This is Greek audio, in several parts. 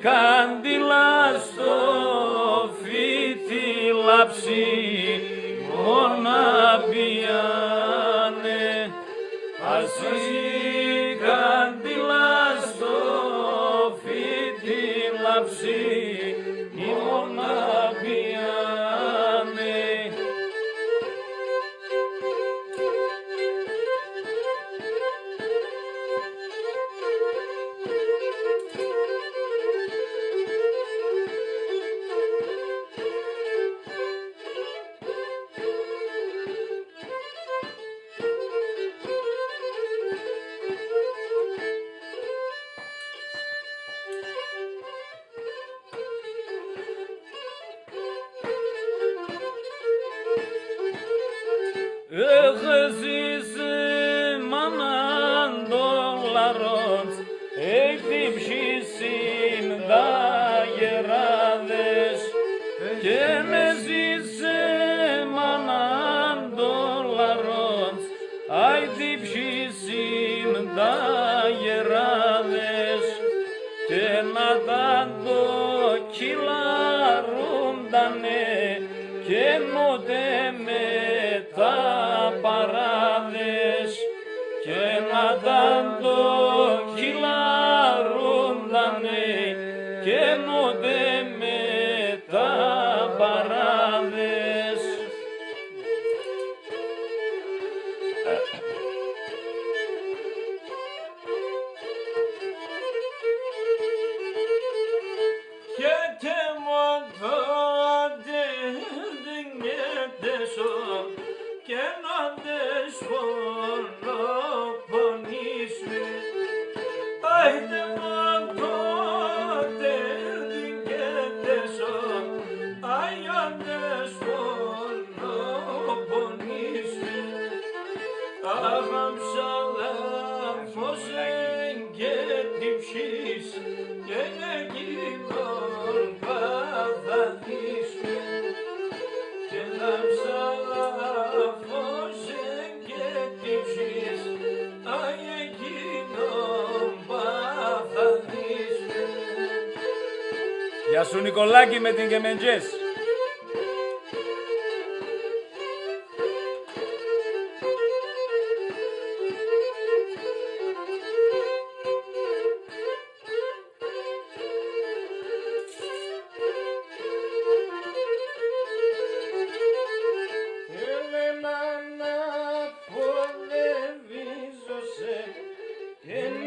Κάντιλα στο φύτι λάψη μόνα πιάνε. Ασύ κάντιλα στο φύτι λάψη μόνα πιάνε. Έχεσης μάναν δολαρός, εκτύψησιν τα γεράδες, και νεζείς μάναν δολαρός, εκτύψησιν τα γεράδες, και να τα δοκιλαρούντανε, και νότε με τα παράδες, και να τα δοκιλαρούντανε, και νότε με τα παράδες. Και μοντώνται δινέτεσο, και να δες μονοπονίσμε. Άιντε μοντώνται δινέτεσο, άιοντες μονοπονίσμε. Άχαμψαλα φως εγκέτυψης, και έγινον παθαθίσμε. Και λάμψαλα φως εγκέτυψης, αι έγινον παθαθίσμε. Γεια σου Νικολάκη με την Κεμεντζές.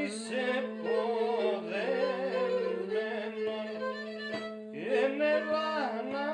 Είσαι ποδεμένον και με λάνα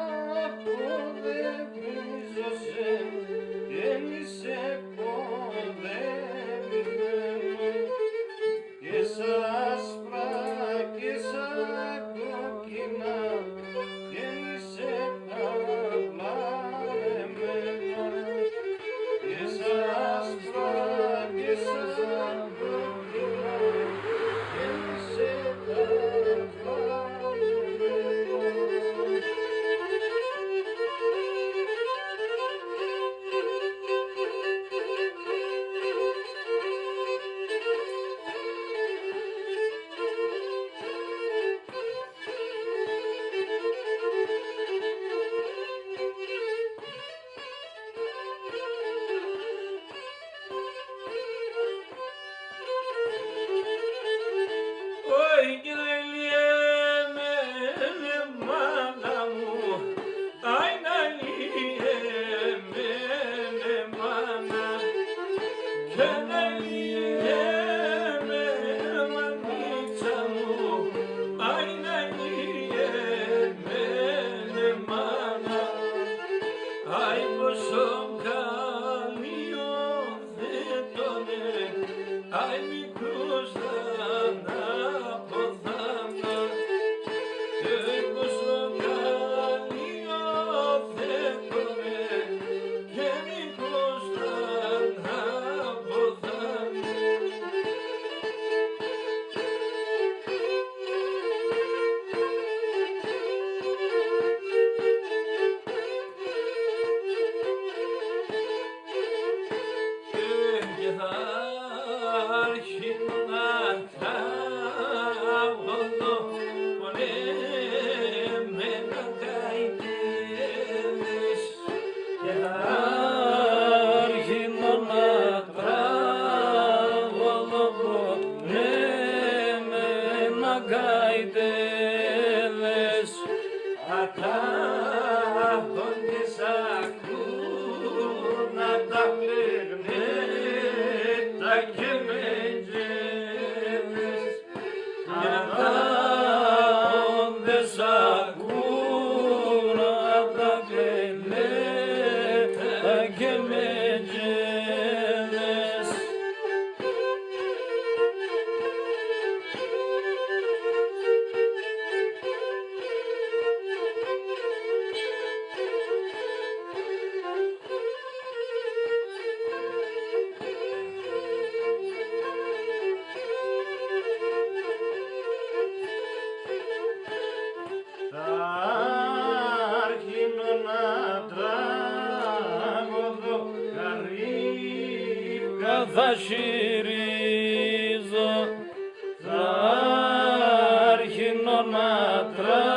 καητέλες ατάχοντες ακούνα τα πλεγνέτα και μεντζέλες ατάχοντες ακούνα τα πλεγνέτα και μεντζέλες. Θα συρίζω, θα αρχινώ να τραβώ